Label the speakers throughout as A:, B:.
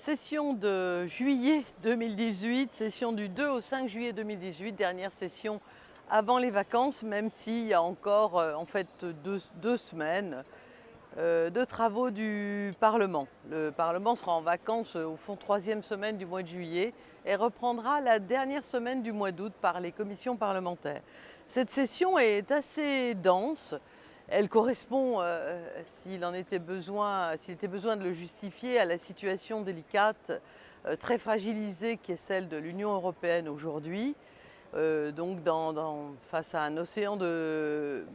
A: Session de juillet 2018, session du 2 au 5 juillet 2018, dernière session avant les vacances, même s'il y a encore en fait deux semaines de travaux du Parlement. Le Parlement sera en vacances au fond troisième semaine du mois de juillet et reprendra la dernière semaine du mois d'août par les commissions parlementaires. Cette session est assez dense. Elle correspond, s'il était besoin de le justifier, à la situation délicate, très fragilisée qui est celle de l'Union européenne aujourd'hui. Donc face à un océan de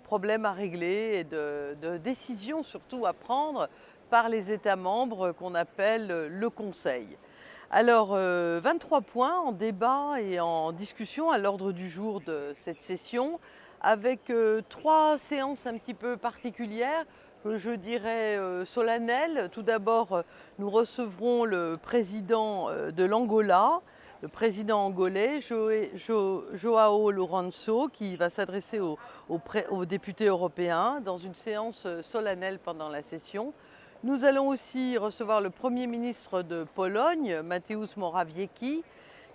A: problèmes à régler et de décisions surtout à prendre par les États membres qu'on appelle le Conseil. Alors, 23 points en débat et en discussion à l'ordre du jour de cette session, avec 3 séances un petit peu particulières, que je dirais solennelles. Tout d'abord, nous recevrons le président de l'Angola, le président angolais, João Lourenço, qui va s'adresser aux députés européens dans une séance solennelle pendant la session. Nous allons aussi recevoir le Premier ministre de Pologne, Mateusz Morawiecki,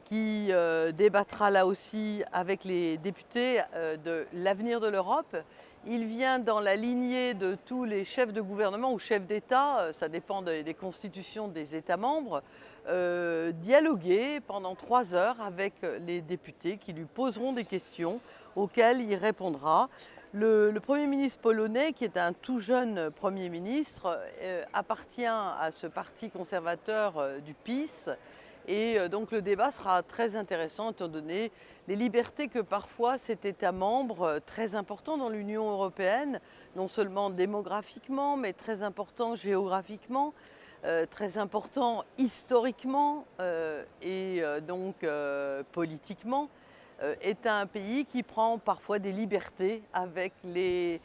A: qui débattra là aussi avec les députés de l'avenir de l'Europe. Il vient dans la lignée de tous les chefs de gouvernement ou chefs d'État, ça dépend des constitutions des États membres, dialoguer pendant 3 heures avec les députés qui lui poseront des questions auxquelles il répondra. Le Premier ministre polonais, qui est un tout jeune Premier ministre, appartient à ce parti conservateur du PiS. Et donc le débat sera très intéressant étant donné les libertés que parfois cet État membre, très important dans l'Union européenne, non seulement démographiquement, mais très important géographiquement, très important historiquement et donc politiquement, est un pays qui prend parfois des libertés avec les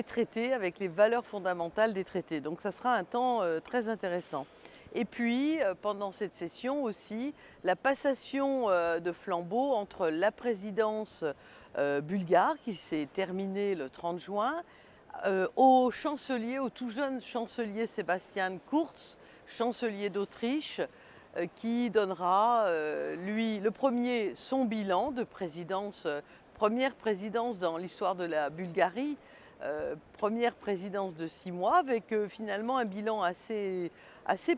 A: traités, avec les valeurs fondamentales des traités. Donc ça sera un temps très intéressant. Et puis, pendant cette session aussi, la passation de flambeau entre la présidence bulgare, qui s'est terminée le 30 juin, au chancelier, au tout jeune chancelier Sebastian Kurz, chancelier d'Autriche, qui donnera, lui, le premier, son bilan de présidence, première présidence dans l'histoire de la Bulgarie, première présidence de 6 mois, avec finalement un bilan assez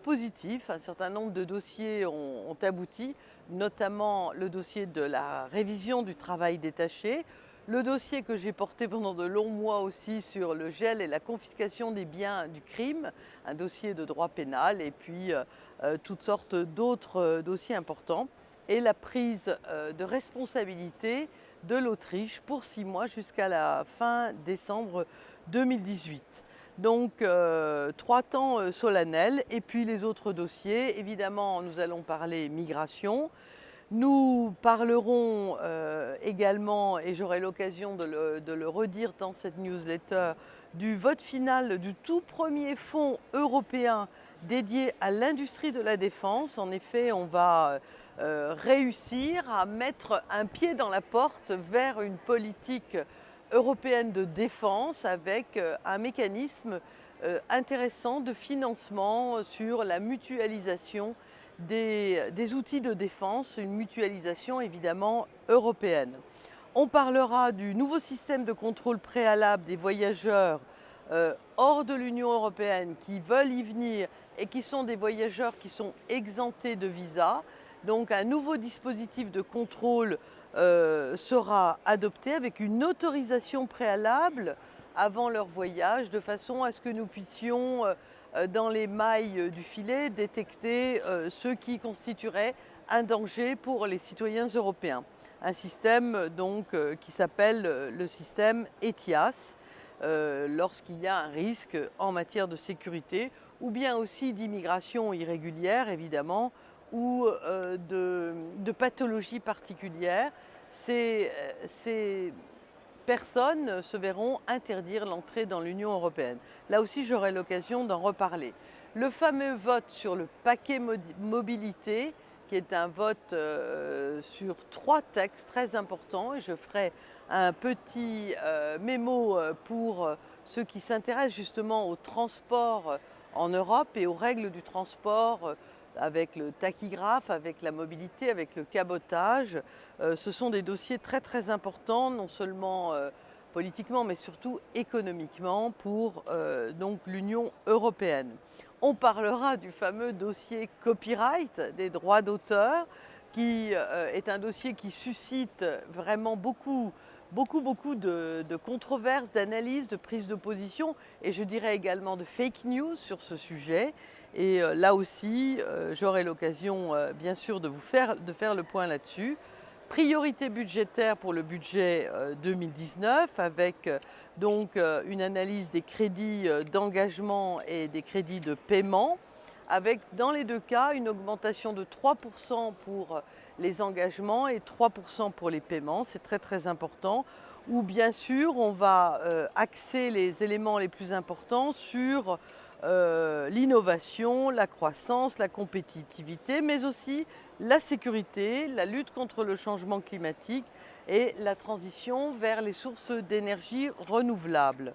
A: positif. Un certain nombre de dossiers ont abouti, notamment le dossier de la révision du travail détaché, le dossier que j'ai porté pendant de longs mois aussi sur le gel et la confiscation des biens du crime, un dossier de droit pénal, et puis toutes sortes d'autres dossiers importants, et la prise de responsabilité de l'Autriche pour 6 mois jusqu'à la fin décembre 2018. Donc 3 temps solennels, et puis les autres dossiers. Évidemment, nous allons parler migration. Nous parlerons également, et j'aurai l'occasion de le redire dans cette newsletter, du vote final du tout premier fonds européen dédié à l'industrie de la défense. En effet, on va réussir à mettre un pied dans la porte vers une politique européenne de défense avec un mécanisme intéressant de financement sur la mutualisation des outils de défense, une mutualisation évidemment européenne. On parlera du nouveau système de contrôle préalable des voyageurs hors de l'Union européenne qui veulent y venir et qui sont des voyageurs qui sont exemptés de visa. Donc un nouveau dispositif de contrôle sera adopté avec une autorisation préalable avant leur voyage, de façon à ce que nous puissions, dans les mailles du filet, détecter ceux qui constitueraient un danger pour les citoyens européens. Un système donc qui s'appelle le système ETIAS, lorsqu'il y a un risque en matière de sécurité, ou bien aussi d'immigration irrégulière évidemment, ou de pathologies particulières. Ces personnes se verront interdire l'entrée dans l'Union européenne. Là aussi, j'aurai l'occasion d'en reparler. Le fameux vote sur le paquet mobilité, qui est un vote sur 3 textes très importants, et je ferai un petit mémo pour ceux qui s'intéressent justement au transport en Europe et aux règles du transport avec le tachygraphe, avec la mobilité, avec le cabotage. Ce sont des dossiers très très importants, non seulement politiquement, mais surtout économiquement pour donc l'Union européenne. On parlera du fameux dossier copyright, des droits d'auteur, qui est un dossier qui suscite vraiment beaucoup de controverses, d'analyses, de prises de position et je dirais également de fake news sur ce sujet. Et là aussi, j'aurai l'occasion bien sûr de faire le point là-dessus. Priorité budgétaire pour le budget 2019 avec donc une analyse des crédits d'engagement et des crédits de paiement avec dans les deux cas une augmentation de 3% pour les engagements et 3% pour les paiements, c'est très très important, où bien sûr on va axer les éléments les plus importants sur l'innovation, la croissance, la compétitivité, mais aussi la sécurité, la lutte contre le changement climatique et la transition vers les sources d'énergie renouvelables.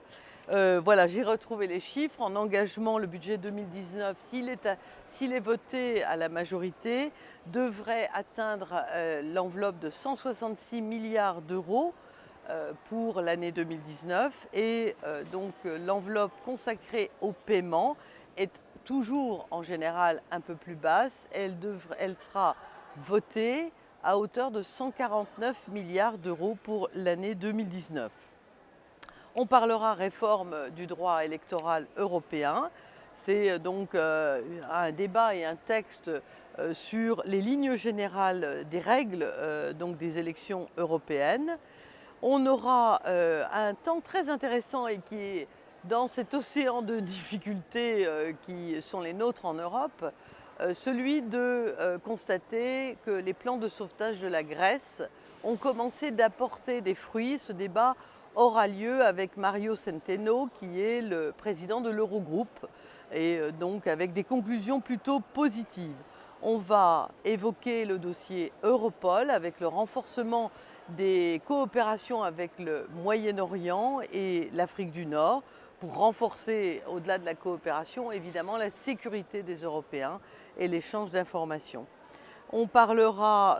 A: Voilà, j'ai retrouvé les chiffres. En engagement, le budget 2019, s'il est voté à la majorité, devrait atteindre l'enveloppe de 166 milliards d'euros pour l'année 2019 et donc l'enveloppe consacrée au paiement est toujours en général un peu plus basse. Elle sera votée à hauteur de 149 milliards d'euros pour l'année 2019. On parlera réforme du droit électoral européen. C'est donc un débat et un texte sur les lignes générales des règles donc des élections européennes. On aura un temps très intéressant et qui est dans cet océan de difficultés qui sont les nôtres en Europe, celui de constater que les plans de sauvetage de la Grèce ont commencé d'apporter des fruits. Ce débat aura lieu avec Mario Centeno, qui est le président de l'Eurogroupe, et donc avec des conclusions plutôt positives. On va évoquer le dossier Europol avec le renforcement des coopérations avec le Moyen-Orient et l'Afrique du Nord pour renforcer, au-delà de la coopération, évidemment la sécurité des Européens et l'échange d'informations. On parlera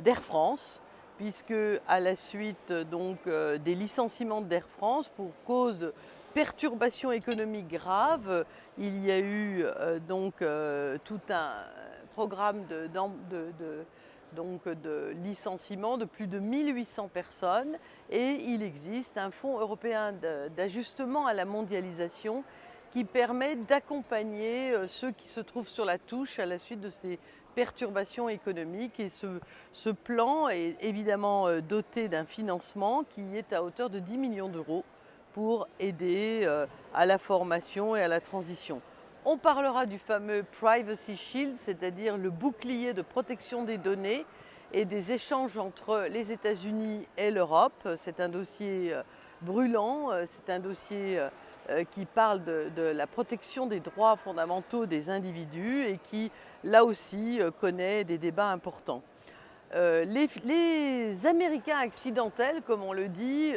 A: d'Air France, puisque à la suite donc, des licenciements d'Air France pour cause de perturbations économiques graves, il y a eu tout un programme de licenciement de plus de 1800 personnes et il existe un fonds européen d'ajustement à la mondialisation qui permet d'accompagner ceux qui se trouvent sur la touche à la suite de ces perturbations économiques. Et ce plan est évidemment doté d'un financement qui est à hauteur de 10 millions d'euros pour aider à la formation et à la transition. On parlera du fameux Privacy Shield, c'est-à-dire le bouclier de protection des données et des échanges entre les États-Unis et l'Europe. C'est un dossier brûlant, c'est un dossier qui parle de la protection des droits fondamentaux des individus et qui, là aussi, connaît des débats importants. Les Américains accidentels, comme on le dit,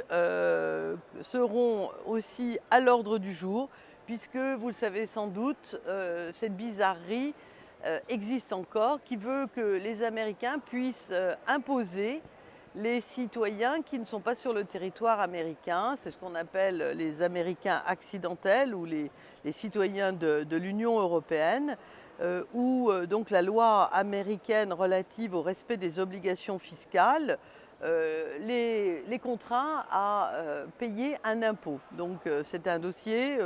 A: seront aussi à l'ordre du jour, puisque, vous le savez sans doute, cette bizarrerie existe encore, qui veut que les Américains puissent imposer les citoyens qui ne sont pas sur le territoire américain. C'est ce qu'on appelle les Américains accidentels ou les citoyens de l'Union européenne, où donc la loi américaine relative au respect des obligations fiscales les contraint à payer un impôt. Donc c'est un dossier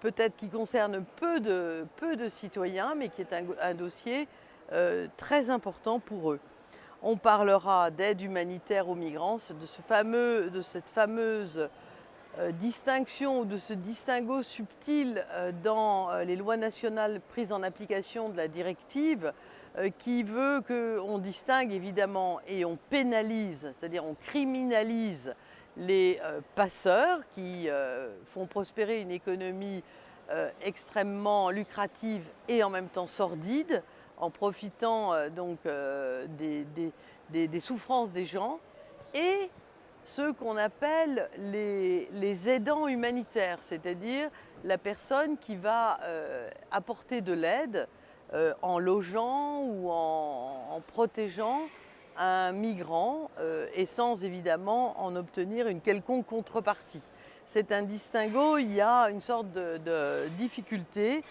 A: peut-être qui concerne peu de citoyens, mais qui est un dossier très important pour eux. On parlera d'aide humanitaire aux migrants, de cette fameuse distinction ou de ce distinguo subtil dans les lois nationales prises en application de la directive qui veut qu'on distingue évidemment et on pénalise, c'est-à-dire on criminalise les passeurs qui font prospérer une économie extrêmement lucrative et en même temps sordide, en profitant des souffrances des gens. Et ceux qu'on appelle les aidants humanitaires, c'est-à-dire la personne qui va apporter de l'aide en logeant ou en protégeant un migrant et sans évidemment en obtenir une quelconque contrepartie. C'est un distinguo, il y a une sorte de difficulté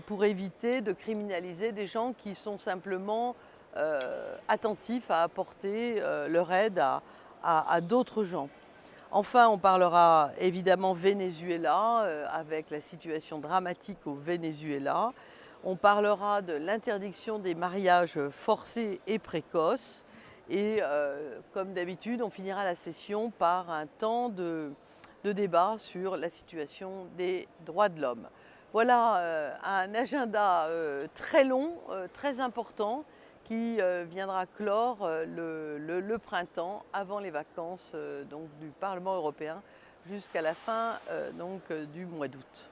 A: pour éviter de criminaliser des gens qui sont simplement attentifs à apporter leur aide à d'autres gens. Enfin, on parlera évidemment Venezuela, avec la situation dramatique au Venezuela. On parlera de l'interdiction des mariages forcés et précoces. Et comme d'habitude, on finira la session par un temps de débat sur la situation des droits de l'homme. Voilà un agenda très long, très important, qui viendra clore le printemps avant les vacances donc, du Parlement européen jusqu'à la fin du mois d'août.